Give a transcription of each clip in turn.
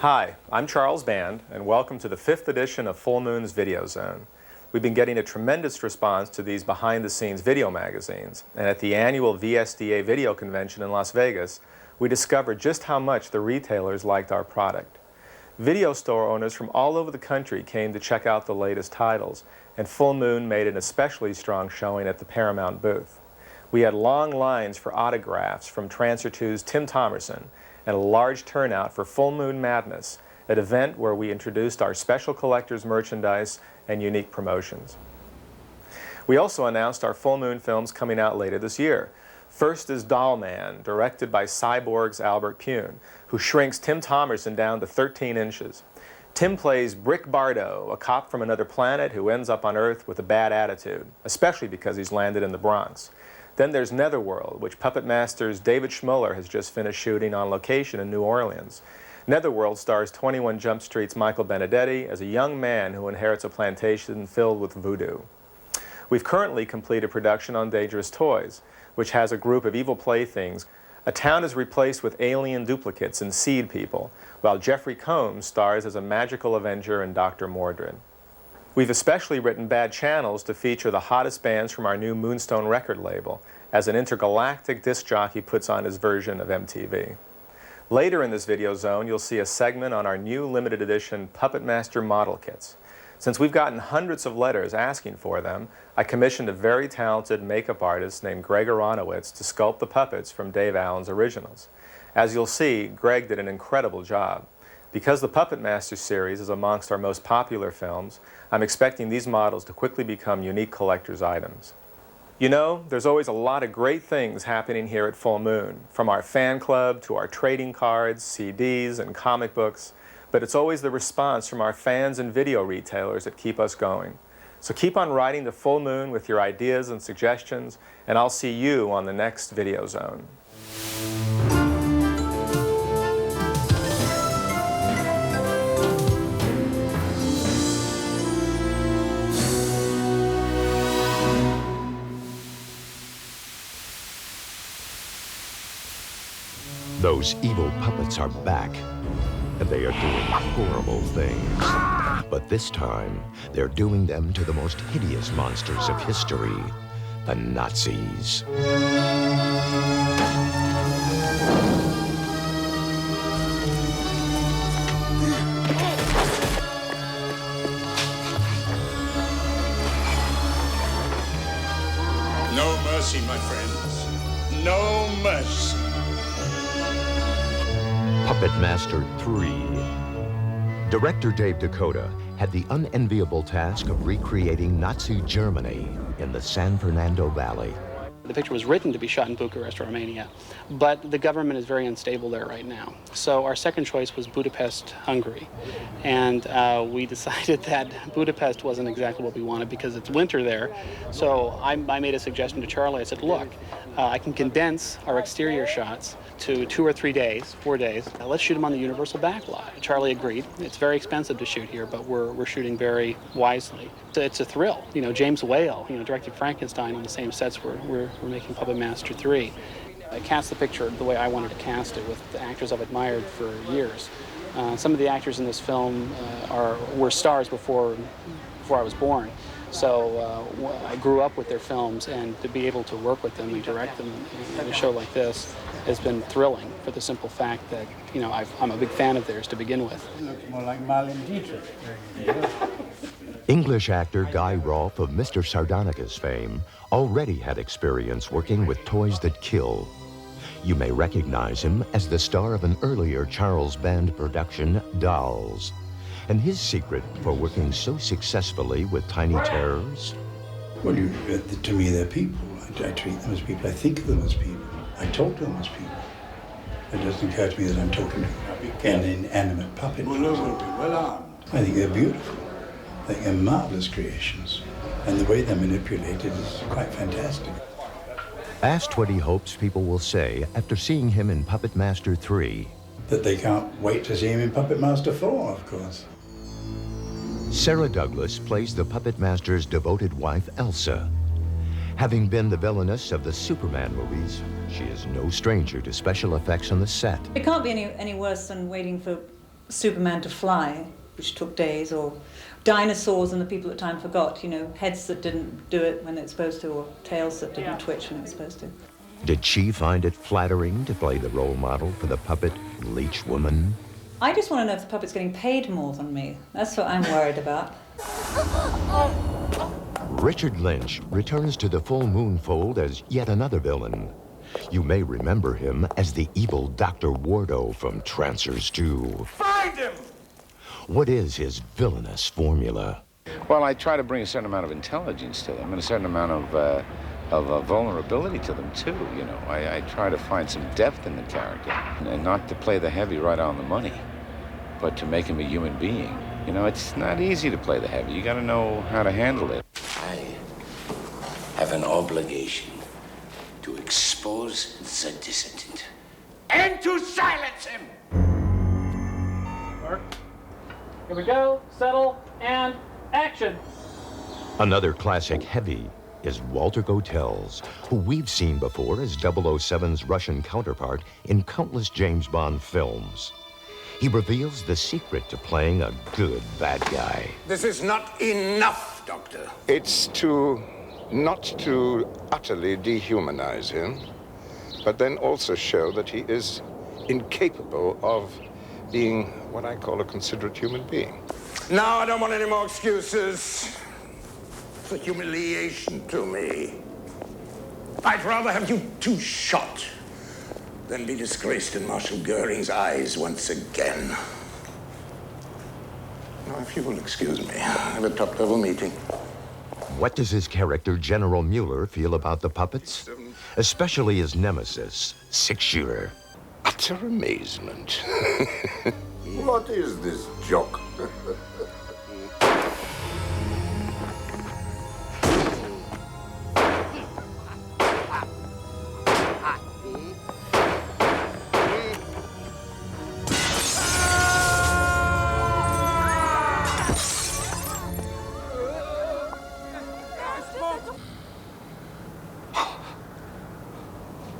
Hi, I'm Charles Band, and welcome to the 5th edition of Full Moon's Video Zone. We've been getting a tremendous response to these behind-the-scenes video magazines, and at the annual VSDA Video Convention in Las Vegas, we discovered just how much the retailers liked our product. Video store owners from all over the country came to check out the latest titles, and Full Moon made an especially strong showing at the Paramount booth. We had long lines for autographs from Transfer 2's Tim Thomerson, and a large turnout for Full Moon Madness, an event where we introduced our special collector's merchandise and unique promotions. We also announced our Full Moon films coming out later this year. First is Doll Man, directed by Cyborg's Albert Pune, who shrinks Tim Thomerson down to 13 inches. Tim plays Brick Bardo, a cop from another planet who ends up on Earth with a bad attitude, especially because he's landed in the Bronx. Then there's Netherworld, which Puppet Masters David Schmuller has just finished shooting on location in New Orleans. Netherworld stars 21 Jump Street's Michael Benedetti as a young man who inherits a plantation filled with voodoo. We've currently completed production on Dangerous Toys, which has a group of evil playthings. A town is replaced with alien duplicates and seed people, while Jeffrey Combs stars as a magical avenger in Dr. Mordred. We've especially written Bad Channels to feature the hottest bands from our new Moonstone record label, as an intergalactic disc jockey puts on his version of MTV. Later in this video zone, you'll see a segment on our new limited edition Puppet Master model kits. Since we've gotten hundreds of letters asking for them, I commissioned a very talented makeup artist named Greg Aronowitz to sculpt the puppets from Dave Allen's originals. As you'll see, Greg did an incredible job. Because the Puppet Master series is amongst our most popular films, I'm expecting these models to quickly become unique collector's items. You know, there's always a lot of great things happening here at Full Moon, from our fan club to our trading cards, CDs, and comic books, but it's always the response from our fans and video retailers that keep us going. So keep on writing to Full Moon with your ideas and suggestions, and I'll see you on the next Video Zone. Those evil puppets are back, and they are doing horrible things. But this time, they're doing them to the most hideous monsters of history, the Nazis. No mercy, my friends. No mercy. Puppet Master 3. Director Dave Dakota had the unenviable task of recreating Nazi Germany in the San Fernando Valley. The picture was written to be shot in Bucharest, Romania, but the government is very unstable there right now. So our second choice was Budapest, Hungary. And we decided that Budapest wasn't exactly what we wanted because it's winter there. So I made a suggestion to Charlie. I said, look, I can condense our exterior shots to 2 or 3 days, 4 days. Let's shoot them on the Universal backlot. Charlie agreed. It's very expensive to shoot here, but we're shooting very wisely. It's a thrill. You know, James Whale, directed Frankenstein on the same sets we're making Puppet Master 3. I cast the picture the way I wanted to cast it with the actors I've admired for years. Some of the actors in this film were stars before I was born. So I grew up with their films, and to be able to work with them and direct them in a show like this has been thrilling for the simple fact that, I'm a big fan of theirs to begin with. Looks more like Marlene Dietrich. English actor Guy Rolfe of Mr. Sardonicus fame already had experience working with toys that kill. You may recognize him as the star of an earlier Charles Band production, Dolls. And his secret for working so successfully with tiny terrors? Well, to me, they're people. I treat them as people. I think of them as people. I talk to them as people. It doesn't occur to me that I'm talking to an inanimate puppet. I think they're beautiful. I think they're marvelous creations. And the way they're manipulated is quite fantastic. Asked what he hopes people will say after seeing him in Puppet Master 3. That they can't wait to see him in Puppet Master 4, of course. Sarah Douglas plays the Puppet Master's devoted wife, Elsa. Having been the villainess of the Superman movies, she is no stranger to special effects on the set. It can't be any worse than waiting for Superman to fly, which took days, or dinosaurs and the people at time forgot, you know, heads that didn't do it when they were supposed to, or tails that didn't twitch when they were supposed to. Did she find it flattering to play the role model for the puppet Leech Woman? I just want to know if the puppet's getting paid more than me. That's what I'm worried about. Richard Lynch returns to the Full Moon fold as yet another villain. You may remember him as the evil Dr. Wardo from Trancers 2. Find him! What is his villainous formula? Well, I try to bring a certain amount of intelligence to them and a certain amount of vulnerability to them, too, you know. I try to find some depth in the character and not to play the heavy right on the money, but to make him a human being. You know, it's not easy to play the heavy. You got to know how to handle it. I have an obligation to expose the dissident and to silence him. Here we go, settle, and action. Another classic heavy is Walter Gotels, who we've seen before as 007's Russian counterpart in countless James Bond films. He reveals the secret to playing a good bad guy. This is not enough, Doctor. It's not to utterly dehumanize him, but then also show that he is incapable of being what I call a considerate human being. Now I don't want any more excuses. It's a humiliation to me. I'd rather have you two shot than be disgraced in Marshal Goering's eyes once again. Now, if you will excuse me, I have a top-level meeting. What does his character, General Mueller, feel about the puppets? Especially his nemesis, Six Shooter. Utter amazement. What is this joke?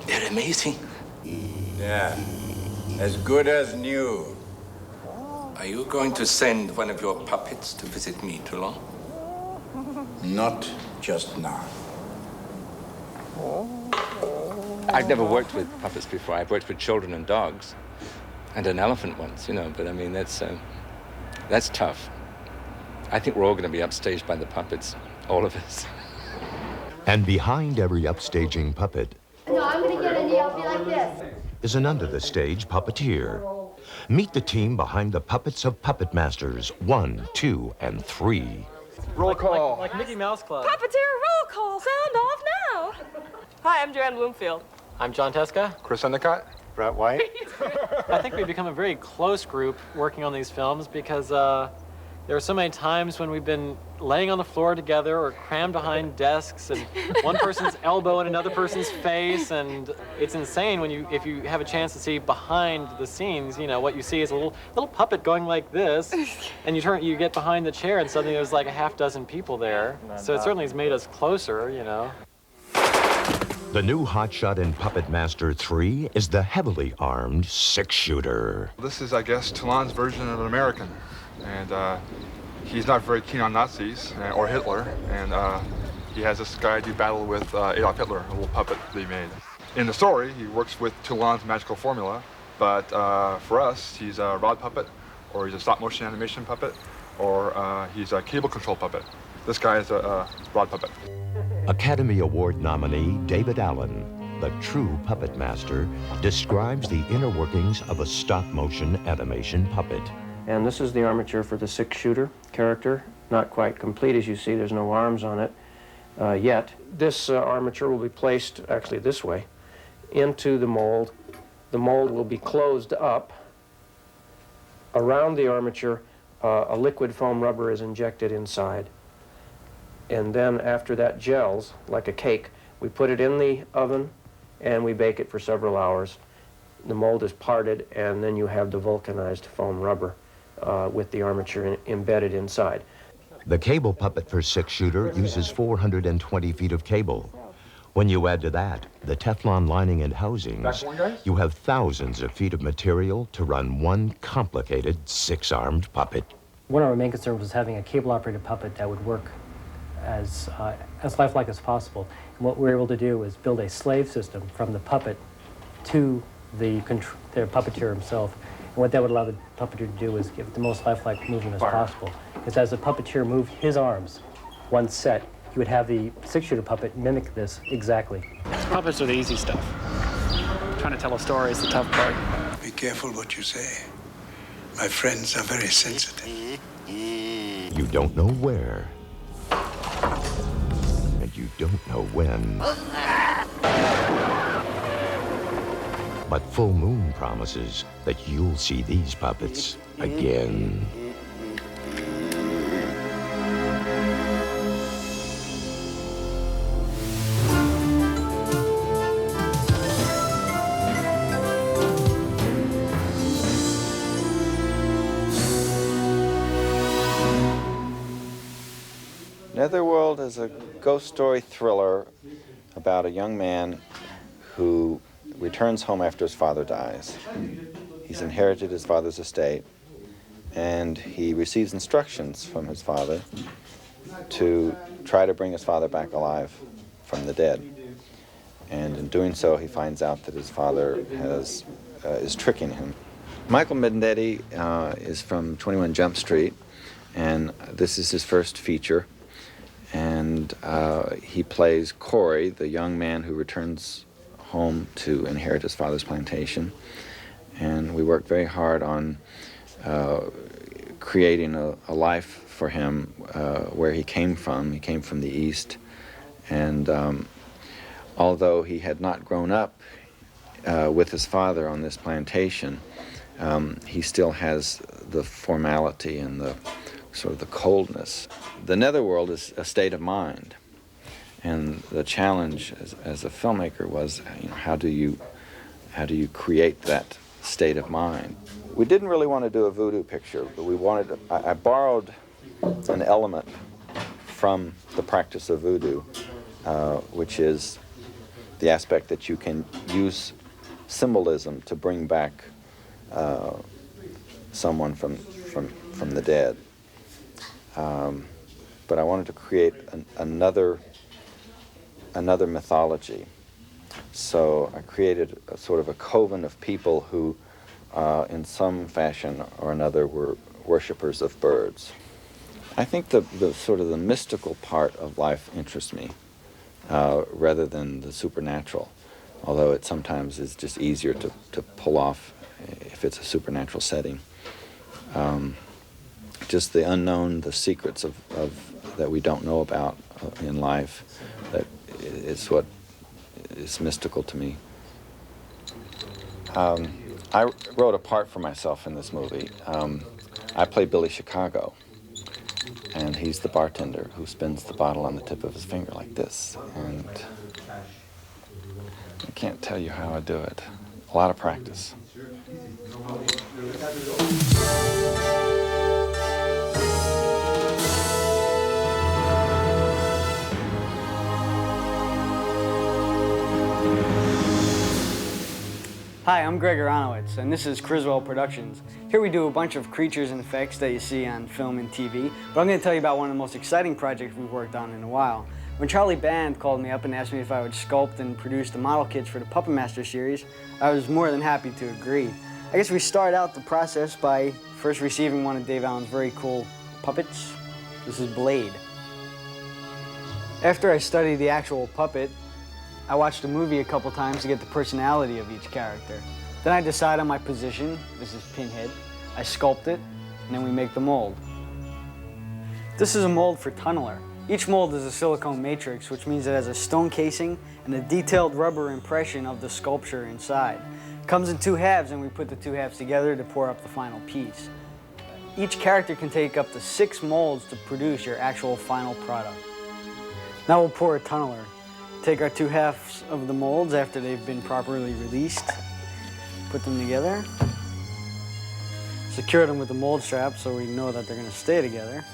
They're amazing. Yeah, as good as new. Are you going to send one of your puppets to visit me, Toulon? Not just now. I've never worked with puppets before. I've worked with children and dogs, and an elephant once, you know. But I mean, that's tough. I think we're all going to be upstaged by the puppets, all of us. And behind every upstaging puppet No, I'm gonna get in here. I'll be like this. is an under-the-stage puppeteer. Meet the team behind the puppets of Puppet Masters 1, 2, and 3. Roll call. Like Mickey Mouse Club. Puppeteer roll call. Sound off now. Hi, I'm Joanne Bloomfield. I'm John Teska. Chris Endicott, Brett White. I think we've become a very close group working on these films because there are so many times when we've been laying on the floor together or crammed behind desks and one person's elbow in another person's face, and it's insane when if you have a chance to see behind the scenes, you know, what you see is a little puppet going like this, and you get behind the chair and suddenly there's like a half dozen people there. So it certainly has made us closer, you know. The new hotshot in Puppet Master 3 is the heavily armed six-shooter. This is, I guess, Toulon's version of an American. And he's not very keen on Nazis or Hitler. And he has this guy do battle with Adolf Hitler, a little puppet that he made. In the story, he works with Toulon's magical formula. But for us, he's a rod puppet, or he's a stop-motion animation puppet, or he's a cable control puppet. This guy is a rod puppet. Academy Award nominee David Allen, the true puppet master, describes the inner workings of a stop-motion animation puppet. And this is the armature for the six-shooter character. Not quite complete, as you see. There's no arms on it yet. This armature will be placed, actually this way, into the mold. The mold will be closed up. Around the armature, a liquid foam rubber is injected inside. And then after that gels, like a cake, we put it in the oven and we bake it for several hours. The mold is parted, and then you have the vulcanized foam rubber with the armature embedded inside. The cable puppet for six-shooter uses 420 feet of cable. When you add to that the Teflon lining and housings, you have thousands of feet of material to run one complicated six-armed puppet. One of our main concerns was having a cable-operated puppet that would work as lifelike as possible. And what we were able to do is build a slave system from the puppet to the puppeteer himself. And what that would allow the puppeteer to do is give the most lifelike movement as possible. Because as the puppeteer moved his arms, one set, he would have the six-shooter puppet mimic this exactly. Puppets are the easy stuff. Trying to tell a story is the tough part. Be careful what you say. My friends are very sensitive. You don't know where, and you don't know when. But Full Moon promises that you'll see these puppets again. Netherworld is a ghost story thriller about a young man who returns home after his father dies. He's inherited his father's estate, and he receives instructions from his father to try to bring his father back alive from the dead. And in doing so, he finds out that his father is tricking him. Michael Vendetti is from 21 Jump Street, and this is his first feature. And he plays Corey, the young man who returns home to inherit his father's plantation. And we worked very hard on creating a life for him where he came from. He came from the East. And although he had not grown up with his father on this plantation, he still has the formality and the sort of the coldness. The netherworld is a state of mind, and the challenge as a filmmaker was, how do you create that state of mind? We didn't really want to do a voodoo picture, but we wanted. I borrowed an element from the practice of voodoo, which is the aspect that you can use symbolism to bring back someone from the dead. But I wanted to create another mythology. So I created a sort of a coven of people who, in some fashion or another, were worshippers of birds. I think the sort of the mystical part of life interests me, rather than the supernatural, although it sometimes is just easier to pull off if it's a supernatural setting. Just the unknown, the secrets of that we don't know about in life, that is what is mystical to me. I wrote a part for myself in this movie. I play Billy Chicago, and he's the bartender who spins the bottle on the tip of his finger like this. And I can't tell you how I do it. A lot of practice. Hi, I'm Greg Aronowitz, and this is Criswell Productions. Here we do a bunch of creatures and effects that you see on film and TV, but I'm going to tell you about one of the most exciting projects we've worked on in a while. When Charlie Band called me up and asked me if I would sculpt and produce the model kits for the Puppet Master series, I was more than happy to agree. I guess we start out the process by first receiving one of Dave Allen's very cool puppets. This is Blade. After I studied the actual puppet, I watched the movie a couple times to get the personality of each character. Then I decide on my position. This is Pinhead. I sculpt it, and then we make the mold. This is a mold for Tunneler. Each mold is a silicone matrix, which means it has a stone casing and a detailed rubber impression of the sculpture inside. It comes in two halves, and we put the two halves together to pour up the final piece. Each character can take up to 6 molds to produce your actual final product. Now we'll pour a Tunneler. Take our 2 halves of the molds after they've been properly released, put them together, secure them with the mold strap so we know that they're going to stay together.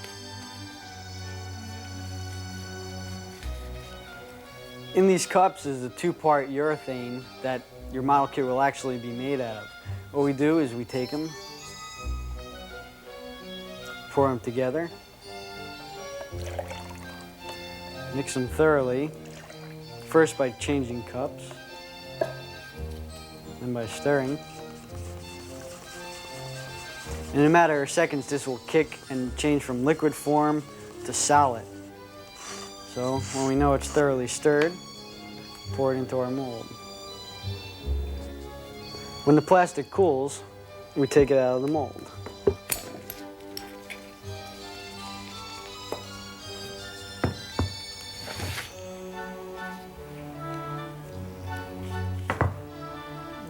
In these cups is a 2-part urethane that your model kit will actually be made out of. What we do is we take them, pour them together, mix them thoroughly, first by changing cups, then by stirring. In a matter of seconds, this will kick and change from liquid form to solid. So when we know it's thoroughly stirred, pour it into our mold. When the plastic cools, we take it out of the mold.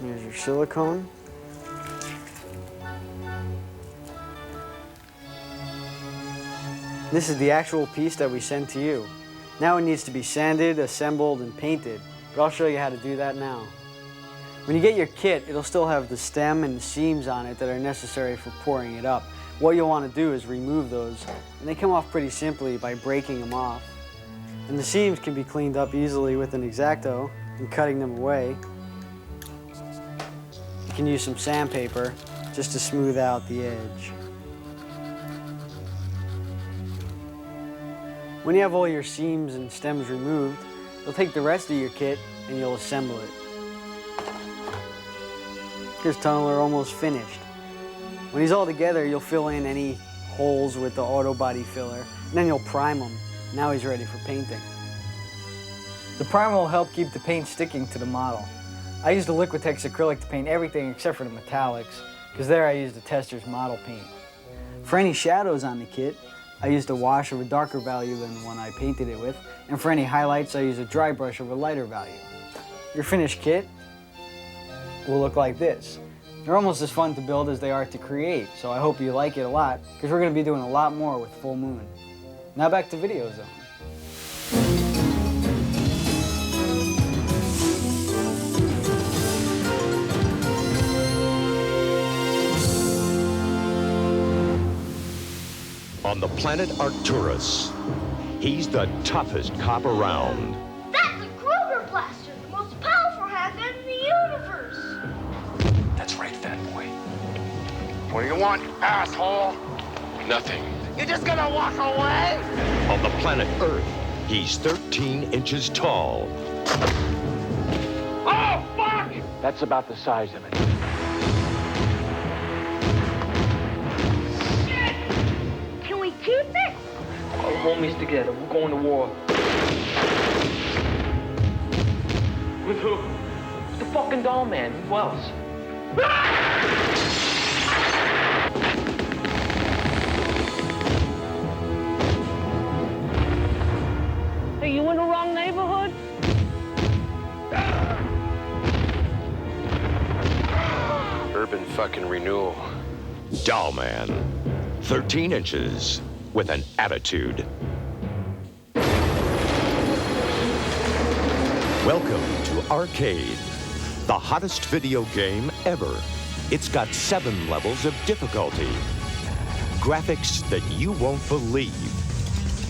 Here's your silicone. This is the actual piece that we send to you. Now it needs to be sanded, assembled, and painted, but I'll show you how to do that now. When you get your kit, it'll still have the stem and the seams on it that are necessary for pouring it up. What you'll want to do is remove those, and they come off pretty simply by breaking them off. And the seams can be cleaned up easily with an X-Acto and cutting them away. You can use some sandpaper just to smooth out the edge. When you have all your seams and stems removed, you'll take the rest of your kit and you'll assemble it. Here's Tunneler almost finished. When he's all together, you'll fill in any holes with the auto body filler, and then you'll prime them. Now he's ready for painting. The primer will help keep the paint sticking to the model. I used the Liquitex acrylic to paint everything except for the metallics, because there I used the Tester's model paint. For any shadows on the kit, I used a wash of a darker value than the one I painted it with, and for any highlights, I used a dry brush of a lighter value. Your finished kit will look like this. They're almost as fun to build as they are to create, so I hope you like it a lot, because we're going to be doing a lot more with Full Moon. Now back to Video Zone. On the planet Arcturus, he's the toughest cop around. That's a Kruger blaster, the most powerful handgun in the universe. That's right, fat boy. What do you want, asshole? Nothing. You're just gonna walk away? On the planet Earth, he's 13 inches tall. Oh, fuck! That's about the size of it. Can we keep it? All homies together. We're going to war. With who? With the fucking doll man. Who else? Are you in the wrong neighborhood? Urban fucking renewal. Doll Man, 13 inches with an attitude. Welcome to Arcade, the hottest video game ever. It's got 7 levels of difficulty, graphics that you won't believe,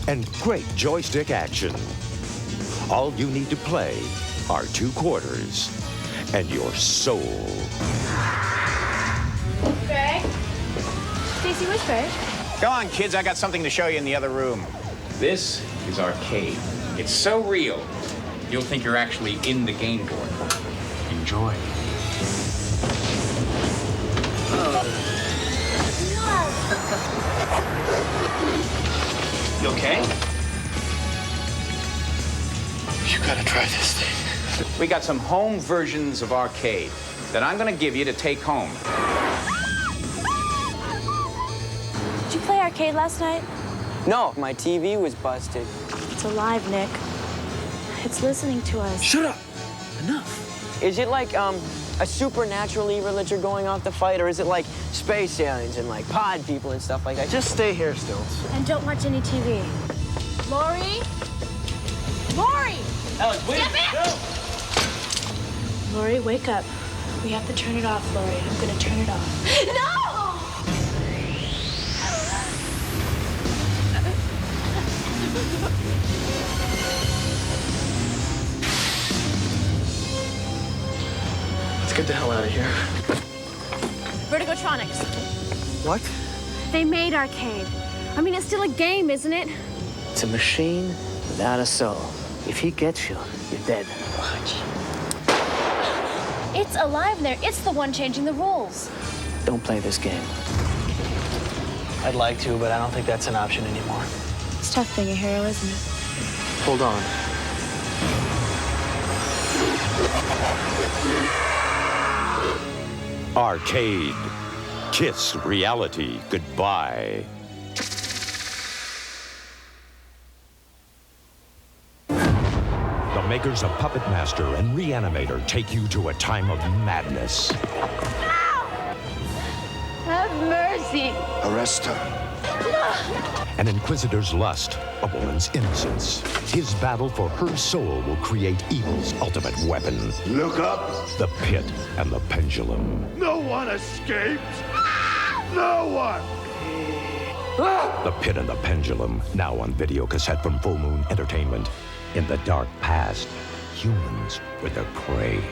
and great joystick action. All you need to play are 2 quarters and your soul. Greg? Stacy, where's Greg? Go on, kids. I got something to show you in the other room. This is Arcade. It's so real, you'll think you're actually in the game board. Enjoy. You okay? You gotta try this thing. We got some home versions of Arcade that I'm gonna give you to take home. Did you play arcade last night? No, my TV was busted. It's alive, Nick. It's listening to us. Shut up! Enough. Is it like a supernatural evil that you're going off to fight, or is it like space aliens and like pod people and stuff like that? Just stay here, Stilts. And don't watch any TV. Lori? Lori! Alex, wait! Step in! No! Lori, wake up. We have to turn it off, Lori. I'm gonna turn it off. No! Let's get the hell out of here. Vertigotronics. What? They made Arcade. I mean, it's still a game, isn't it? It's a machine without a soul. If he gets you, you're dead. It's alive there. It's the one changing the rules. Don't play this game. I'd like to, but I don't think that's an option anymore. It's tough being a hero, isn't it? Hold on. Arcade. Kiss reality goodbye. The makers of Puppet Master and Reanimator take you to a time of madness. Have mercy. Arrest her. An inquisitor's lust, a woman's innocence. His battle for her soul will create evil's ultimate weapon. Look up. The Pit and the Pendulum. No one escapes. No one. The Pit and the Pendulum, now on video cassette from Full Moon Entertainment. In the dark past, humans were their prey.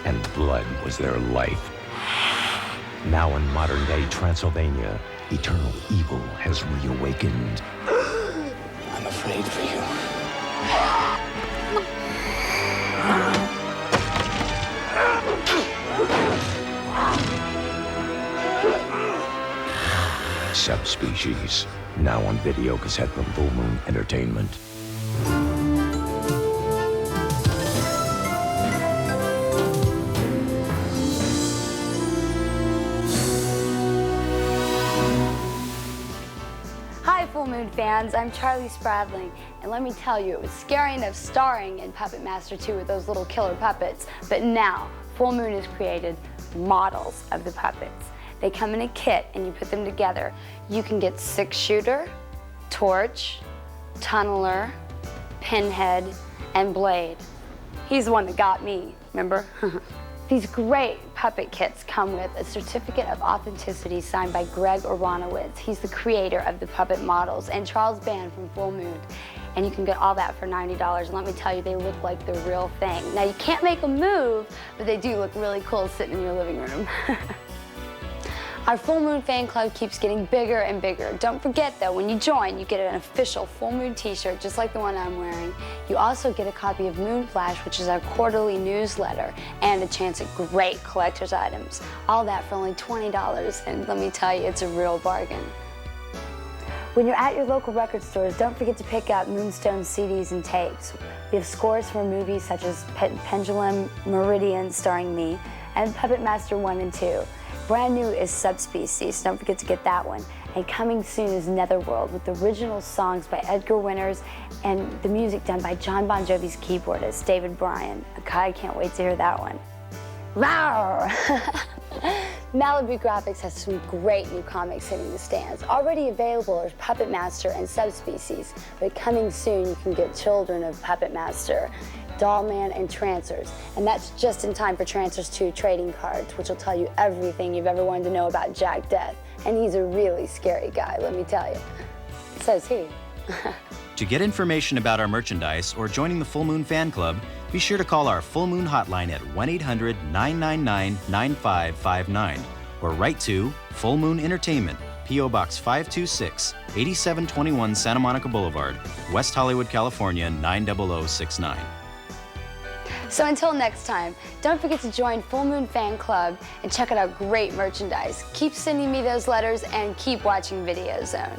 And blood was their life. Now in modern-day Transylvania, eternal evil has reawakened. I'm afraid for you. Subspecies, now on video cassette from Full Moon Entertainment. Hi, Full Moon fans. I'm Charlie Spradling, and let me tell you, it was scary enough starring in Puppet Master 2 with those little killer puppets, but now Full Moon has created models of the puppets. They come in a kit and you put them together. You can get 6-shooter, Torch, Tunneler, Pinhead, and Blade. He's the one that got me, remember? These great puppet kits come with a certificate of authenticity signed by Greg Aronowitz. He's the creator of the puppet models, and Charles Band from Full Moon. And you can get all that for $90. And let me tell you, they look like the real thing. Now, you can't make them move, but they do look really cool sitting in your living room. Our Full Moon fan club keeps getting bigger and bigger. Don't forget though, when you join, you get an official Full Moon t-shirt, just like the one I'm wearing. You also get a copy of Moon Flash, which is our quarterly newsletter, and a chance at great collector's items. All that for only $20, and let me tell you, it's a real bargain. When you're at your local record stores, don't forget to pick up Moonstone CDs and tapes. We have scores for movies such as Pendulum, Meridian, starring me, and Puppet Master 1 and 2. Brand new is Subspecies, don't forget to get that one. And coming soon is Netherworld with original songs by Edgar Winters and the music done by John Bon Jovi's keyboardist, David Bryan. Okay, I can't wait to hear that one. Rawr! Malibu Graphics has some great new comics hitting the stands. Already available are Puppet Master and Subspecies, but coming soon you can get Children of Puppet Master, Dollman, and Trancers. And that's just in time for Trancers 2 trading cards, which will tell you everything you've ever wanted to know about Jack Death. And he's a really scary guy, let me tell you. Says he. To get information about our merchandise or joining the Full Moon Fan Club, be sure to call our Full Moon hotline at 1-800-999-9559 or write to Full Moon Entertainment, P.O. Box 526, 8721 Santa Monica Boulevard, West Hollywood, California, 90069. So until next time, don't forget to join Full Moon Fan Club and check out our great merchandise. Keep sending me those letters and keep watching Video Zone.